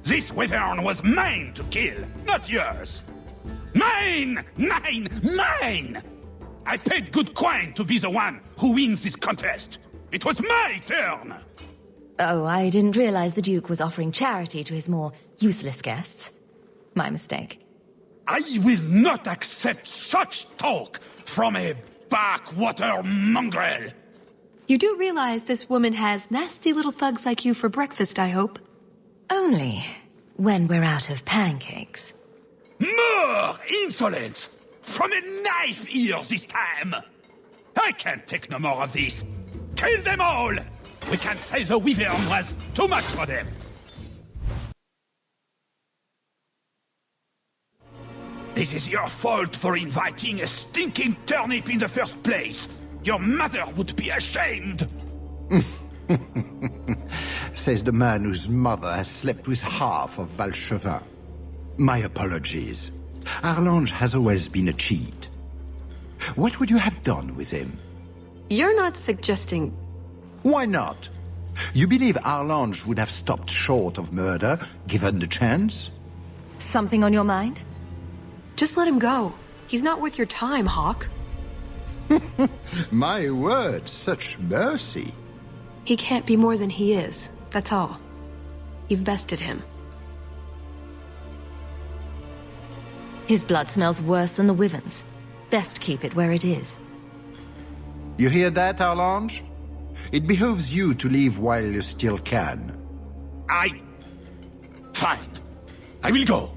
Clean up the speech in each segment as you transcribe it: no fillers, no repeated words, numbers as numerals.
This wyvern was mine to kill, not yours. Mine! Mine! Mine! I paid good coin to be the one who wins this contest. It was my turn! Oh, I didn't realize the Duke was offering charity to his more useless guests. My mistake. I will not accept such talk from a backwater mongrel! You do realize this woman has nasty little thugs like you for breakfast, I hope? Only when we're out of pancakes. More insolence! From a knife ear this time! I can't take no more of this! Kill them all! We can't say the wyvern was too much for them! This is your fault for inviting a stinking turnip in the first place! Your mother would be ashamed! Says the man whose mother has slept with half of Valchevin. My apologies. Arlange has always been a cheat. What would you have done with him? You're not suggesting... Why not? You believe Arlange would have stopped short of murder, given the chance? Something on your mind? Just let him go. He's not worth your time, Hawke. My word, such mercy. He can't be more than he is, that's all. You've bested him. His blood smells worse than the wyvern's. Best keep it where it is. You hear that, Arlange? It behooves you to leave while you still can. Fine. I will go.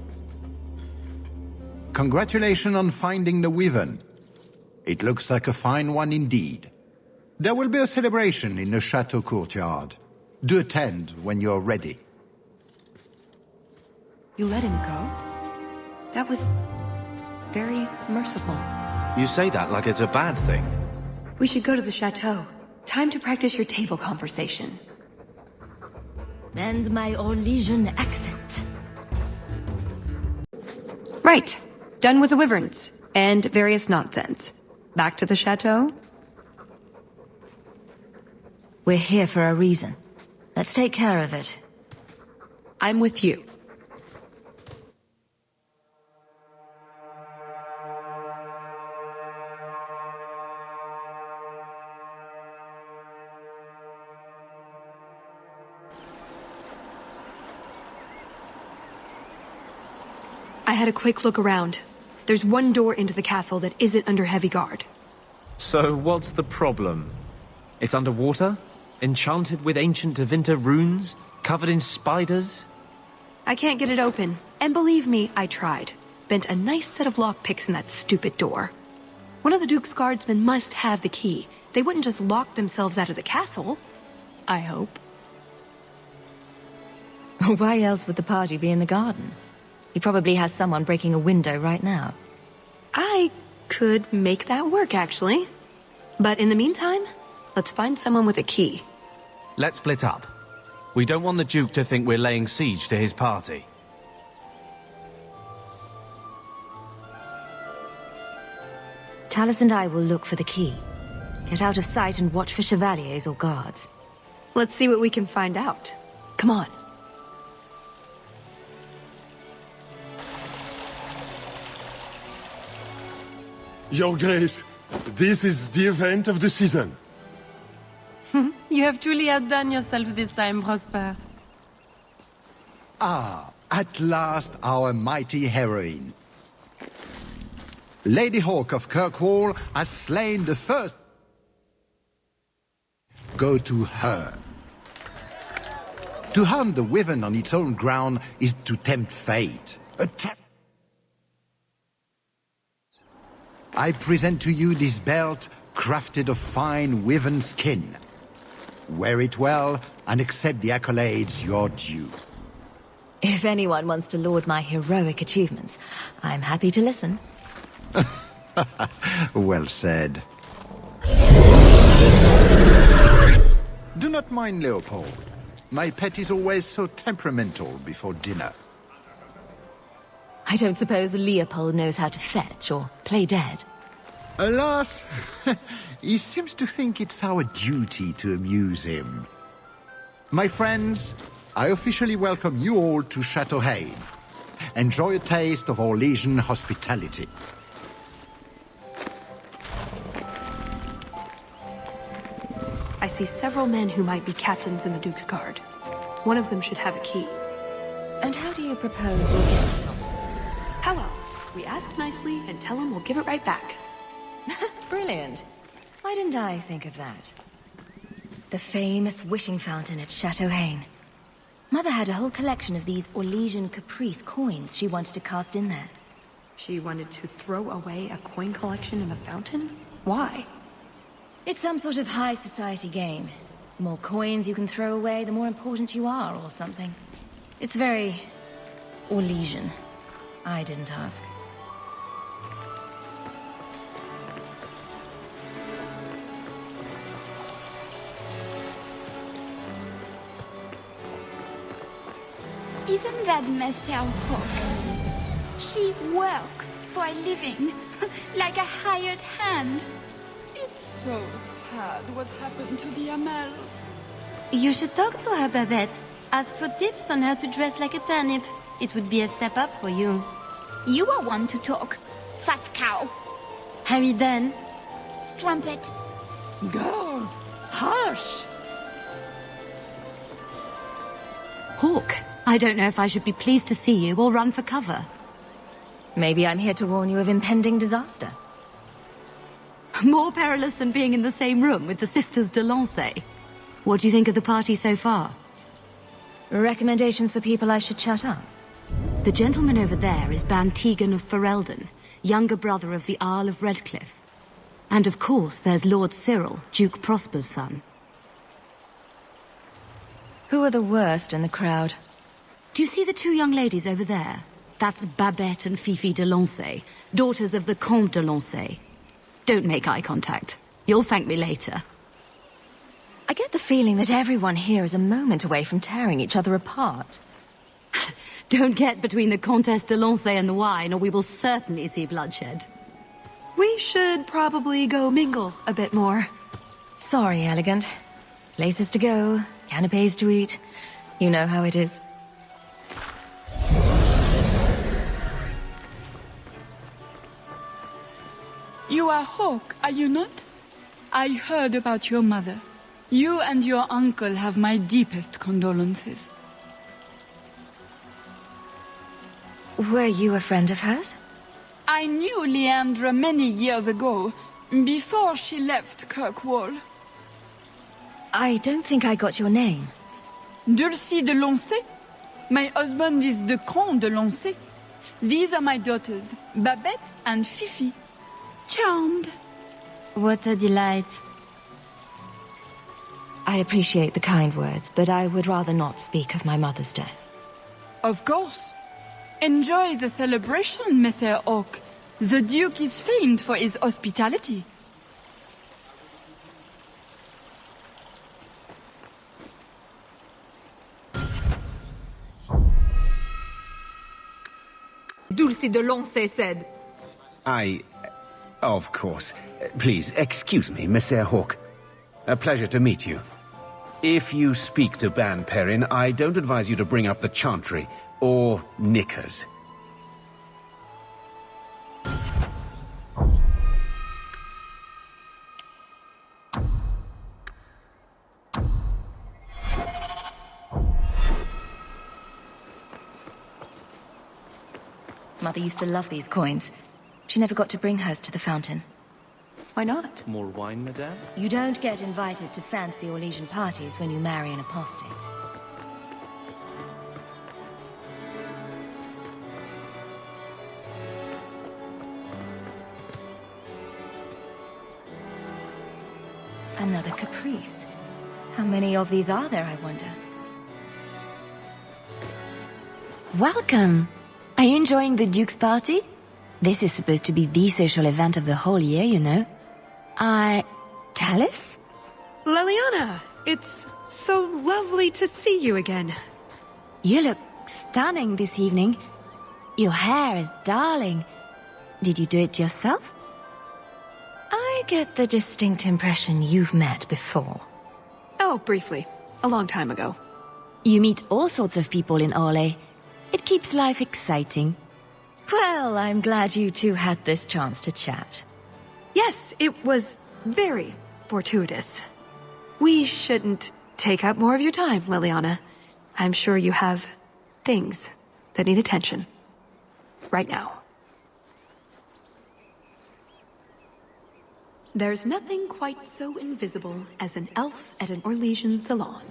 Congratulations on finding the wyvern. It looks like a fine one indeed. There will be a celebration in the chateau courtyard. Do attend when you're ready. You let him go? That was... very merciful. You say that like it's a bad thing. We should go to the chateau. Time to practice your table conversation. And my Orlesian accent. Right. Done with the wyverns. And various nonsense. Back to the chateau? We're here for a reason. Let's take care of it. I'm with you. I had a quick look around. There's one door into the castle that isn't under heavy guard. So what's the problem? It's underwater? Enchanted with ancient Tevinter runes? Covered in spiders? I can't get it open. And believe me, I tried. Bent a nice set of lockpicks in that stupid door. One of the Duke's guardsmen must have the key. They wouldn't just lock themselves out of the castle. I hope. Why else would the party be in the garden? He probably has someone breaking a window right now. I could make that work, actually. But in the meantime, let's find someone with a key. Let's split up. We don't want the Duke to think we're laying siege to his party. Tallis and I will look for the key. Get out of sight and watch for chevaliers or guards. Let's see what we can find out. Come on. Your Grace, this is the event of the season. You have truly outdone yourself this time, Prosper. Ah, at last our mighty heroine. Lady Hawke of Kirkwall has slain the first. Go to her. To hunt the wyvern on its own ground is to tempt fate. I present to you this belt, crafted of fine wyvern skin. Wear it well, and accept the accolades you're due. If anyone wants to laud my heroic achievements, I'm happy to listen. Well said. Do not mind Leopold. My pet is always so temperamental before dinner. I don't suppose Leopold knows how to fetch or play dead. Alas, he seems to think it's our duty to amuse him. My friends, I officially welcome you all to Chateau Hain. Enjoy a taste of Orlesian hospitality. I see several men who might be captains in the Duke's Guard. One of them should have a key. And how do you propose we'll get it from? How else? We ask nicely and tell him we'll give it right back. Brilliant. Why didn't I think of that? The famous wishing fountain at Chateau Hain. Mother had a whole collection of these Orlesian caprice coins she wanted to cast in there. She wanted to throw away a coin collection in the fountain? Why? It's some sort of high society game. The more coins you can throw away, the more important you are, or something. It's very... Orlesian. I didn't ask. Isn't that Monsieur Hawke? She works for a living, like a hired hand. It's so sad what happened to the Amels. You should talk to her, Babette. Ask for tips on how to dress like a turnip. It would be a step up for you. You are one to talk, fat cow. Harry then. Strumpet. Girls, hush! Hawke, I don't know if I should be pleased to see you or run for cover. Maybe I'm here to warn you of impending disaster. More perilous than being in the same room with the sisters de Lancey. What do you think of the party so far? Recommendations for people I should chat up? The gentleman over there is Bantegan of Ferelden, younger brother of the Earl of Redcliffe. And of course, there's Lord Cyril, Duke Prosper's son. Who are the worst in the crowd? Do you see the two young ladies over there? That's Babette and Fifi de Lancey, daughters of the Comte de Lancey. Don't make eye contact. You'll thank me later. I get the feeling that everyone here is a moment away from tearing each other apart. Don't get between the Comtesse de Lancey and the wine, or we will certainly see bloodshed. We should probably go mingle a bit more. Sorry, Elegant. Places to go, canapes to eat. You know how it is. You are Hawke, are you not? I heard about your mother. You and your uncle have my deepest condolences. Were you a friend of hers? I knew Leandra many years ago, before she left Kirkwall. I don't think I got your name. Dulcie de Lancey? My husband is the Comte de Lancey. These are my daughters, Babette and Fifi. Charmed. What a delight. I appreciate the kind words, but I would rather not speak of my mother's death. Of course. Enjoy the celebration, Monsieur Hawke. The Duke is famed for his hospitality. Dulcie de Lancey said. Of course. Please, excuse me, Monsieur Hawke. A pleasure to meet you. If you speak to Ban Perrin, I don't advise you to bring up the Chantry, or knickers. Mother used to love these coins. She never got to bring hers to the fountain. Why not? More wine, madame? You don't get invited to fancy Orlesian parties when you marry an apostate. Another caprice. How many of these are there, I wonder? Welcome! Are you enjoying the Duke's party? This is supposed to be the social event of the whole year, you know. Tallis? Liliana, it's so lovely to see you again. You look stunning this evening. Your hair is darling. Did you do it yourself? I get the distinct impression you've met before. Oh, briefly. A long time ago. You meet all sorts of people in Orle. It keeps life exciting. Well, I'm glad you two had this chance to chat. Yes, it was very fortuitous. We shouldn't take up more of your time, Liliana. I'm sure you have things that need attention. Right now. There's nothing quite so invisible as an elf at an Orlesian salon.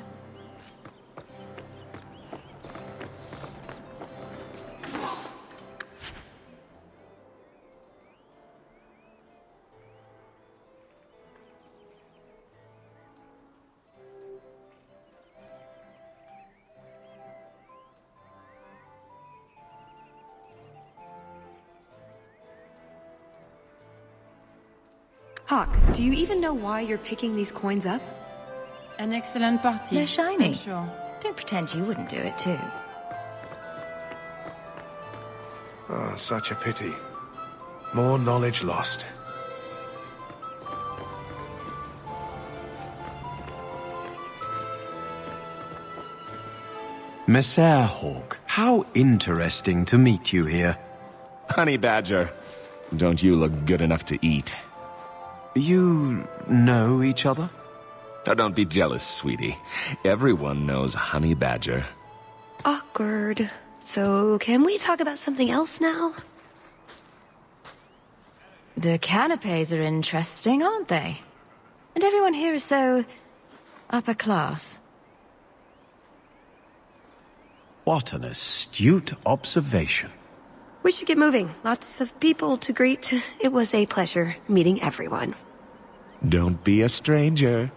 Hawke, do you even know why you're picking these coins up? An excellent party. They're shiny. I'm sure. Don't pretend you wouldn't do it too. Ah, such a pity. More knowledge lost. Messer Hawke, how interesting to meet you here. Honey Badger, don't you look good enough to eat? You know each other? Oh, don't be jealous, sweetie. Everyone knows Honey Badger. Awkward. So, can we talk about something else now? The canapes are interesting, aren't they? And everyone here is so upper class. What an astute observation. We should get moving. Lots of people to greet. It was a pleasure meeting everyone. Don't be a stranger.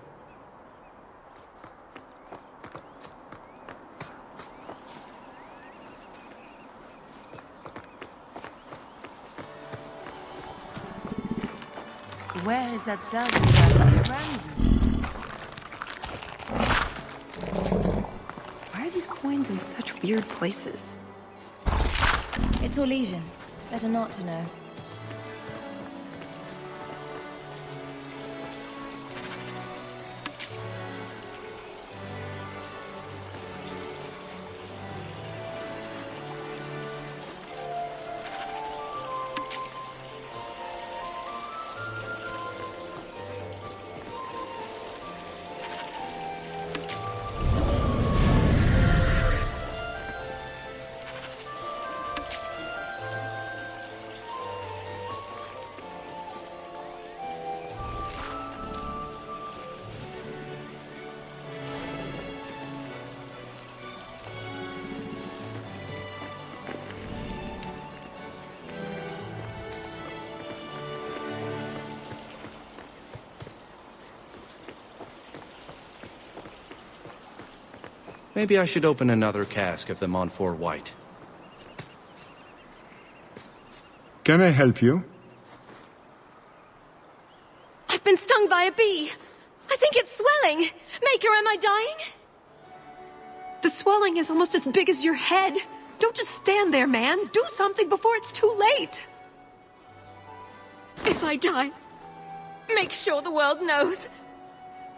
Where is that servant girl? Brandy? Why are these coins in such weird places? It's Orlesian. Better not to know. Maybe I should open another cask of the Montfort White. Can I help you? I've been stung by a bee. I think it's swelling. Maker, am I dying? The swelling is almost as big as your head. Don't just stand there, man. Do something before it's too late. If I die, make sure the world knows.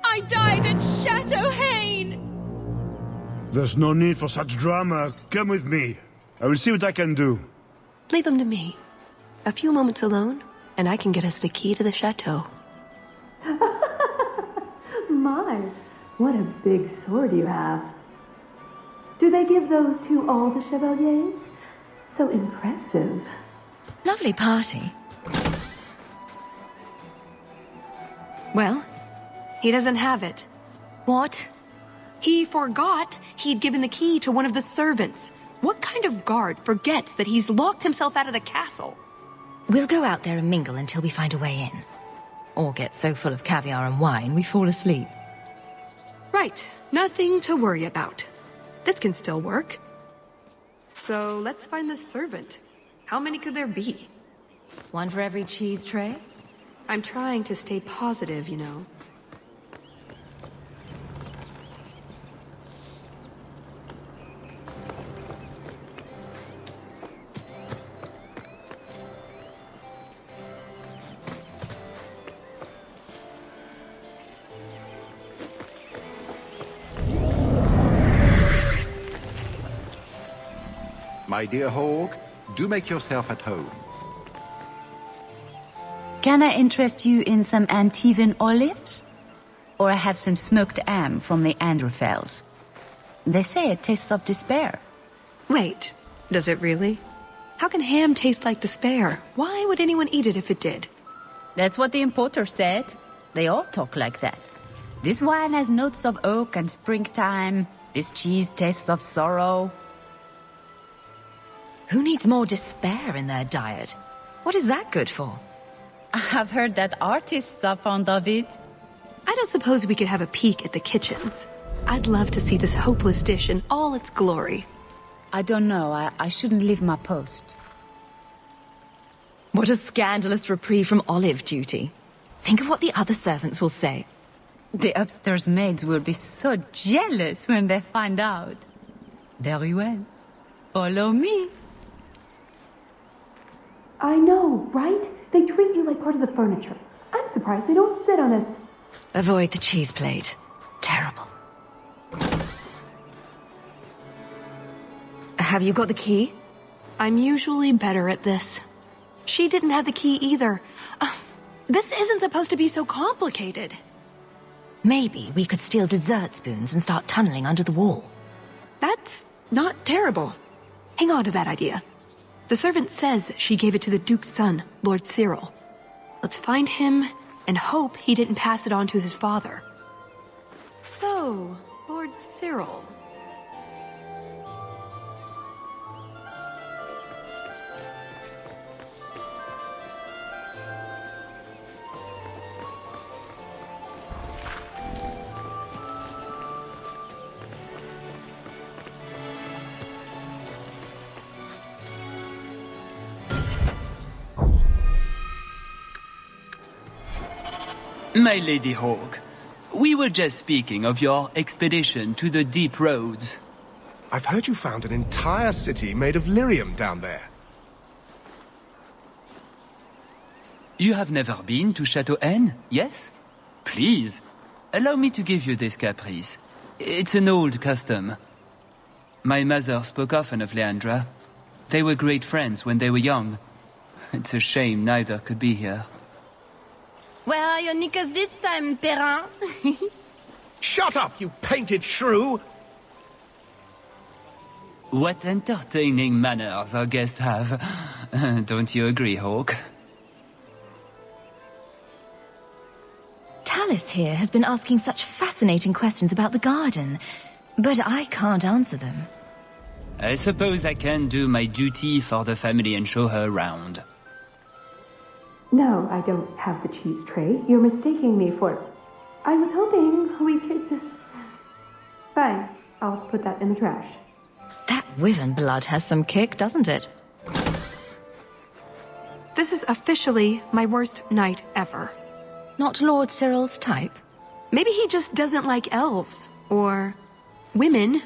I died at Chateau Hain. There's no need for such drama. Come with me. I will see what I can do. Leave him to me. A few moments alone, and I can get us the key to the chateau. My, what a big sword you have. Do they give those to all the chevaliers? So impressive. Lovely party. Well? He doesn't have it. What? He forgot he'd given the key to one of the servants. What kind of guard forgets that he's locked himself out of the castle? We'll go out there and mingle until we find a way in. Or get so full of caviar and wine we fall asleep. Right. Nothing to worry about. This can still work. So let's find the servant. How many could there be? One for every cheese tray? I'm trying to stay positive, you know. My dear Hawke, do make yourself at home. Can I interest you in some Antivan olives? Or I have some smoked ham from the Androphels. They say it tastes of despair. Wait, does it really? How can ham taste like despair? Why would anyone eat it if it did? That's what the importer said. They all talk like that. This wine has notes of oak and springtime. This cheese tastes of sorrow. Who needs more despair in their diet? What is that good for? I've heard that artists are fond of it. I don't suppose we could have a peek at the kitchens. I'd love to see this hopeless dish in all its glory. I don't know. I shouldn't leave my post. What a scandalous reprieve from olive duty. Think of what the other servants will say. The upstairs maids will be so jealous when they find out. Very well. Follow me. I know, right? They treat you like part of the furniture. I'm surprised they don't sit on it. Avoid the cheese plate. Terrible. Have you got the key? I'm usually better at this. She didn't have the key either. This isn't supposed to be so complicated. Maybe we could steal dessert spoons and start tunneling under the wall. That's not terrible. Hang on to that idea. The servant says she gave it to the Duke's son, Lord Cyril. Let's find him and hope he didn't pass it on to his father. So, Lord Cyril. My Lady Hawke, we were just speaking of your expedition to the deep roads. I've heard you found an entire city made of lyrium down there. You have never been to Chateau N, yes? Please, allow me to give you this caprice. It's an old custom. My mother spoke often of Leandra. They were great friends when they were young. It's a shame neither could be here. Where are your knickers this time, Perrin? Shut up, you painted shrew! What entertaining manners our guests have. Don't you agree, Hawke? Tallis here has been asking such fascinating questions about the garden, but I can't answer them. I suppose I can do my duty for the family and show her around. No, I don't have the cheese tray. You're mistaking me for... I was hoping we could just... Fine, I'll put that in the trash. That wyvern blood has some kick, doesn't it? This is officially my worst night ever. Not Lord Cyril's type? Maybe he just doesn't like elves. Or... women.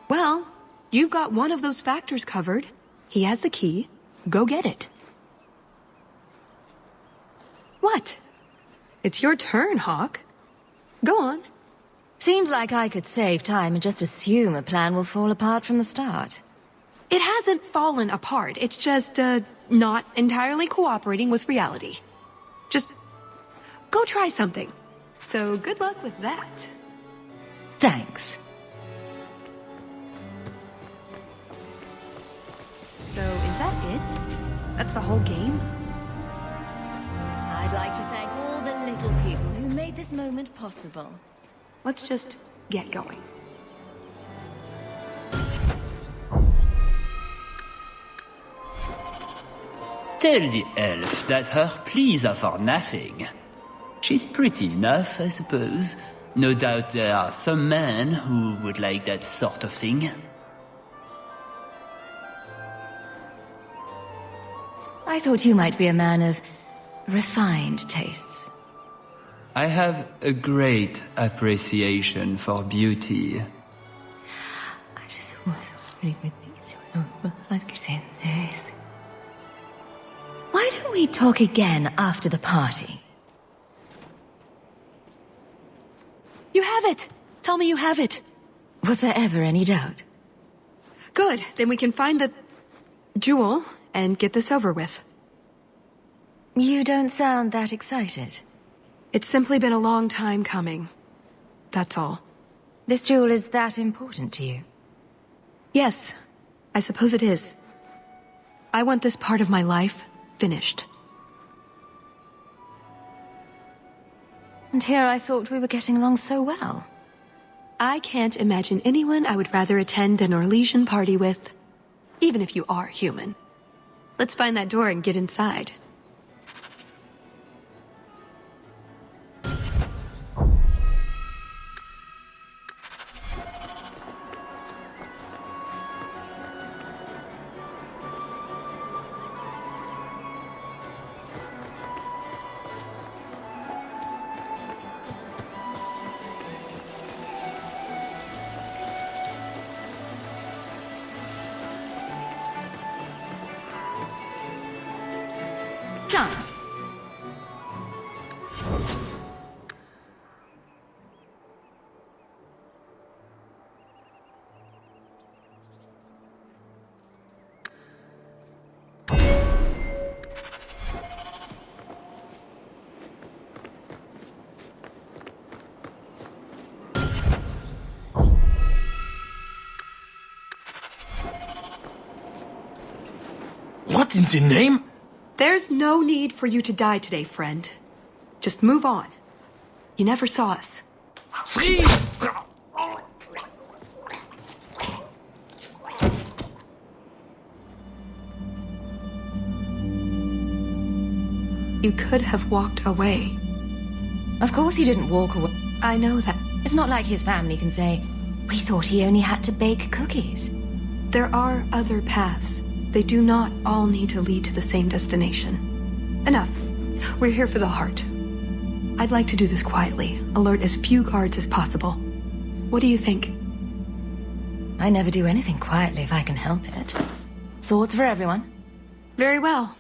Well, you've got one of those factors covered. He has the key. Go get it. What? It's your turn, Hawke. Go on. Seems like I could save time and just assume a plan will fall apart from the start. It hasn't fallen apart. It's just, not entirely cooperating with reality. Just go try something. So good luck with that. Thanks. So is that it? That's the whole game? I'd like to thank all the little people who made this moment possible. Let's just get going. Tell the elf that her pleas are for nothing. She's pretty enough, I suppose. No doubt there are some men who would like that sort of thing. I thought you might be a man of refined tastes. I have a great appreciation for beauty. I just was reading with these. Why don't we talk again after the party? You have it! Tell me you have it! Was there ever any doubt? Good, then we can find the jewel and get this over with. You don't sound that excited. It's simply been a long time coming. That's all. This jewel is that important to you? Yes, I suppose it is. I want this part of my life finished. And here I thought we were getting along so well. I can't imagine anyone I would rather attend an Orlesian party with, even if you are human. Let's find that door and get inside. What in the name? There's no need for you to die today, friend. Just move on. You never saw us. You could have walked away. Of course he didn't walk away. I know that. It's not like his family can say, we thought he only had to bake cookies. There are other paths. They do not all need to lead to the same destination. Enough. We're here for the heart. I'd like to do this quietly, alert as few guards as possible. What do you think? I never do anything quietly if I can help it. Swords for everyone. Very well.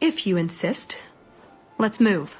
If you insist. Let's move.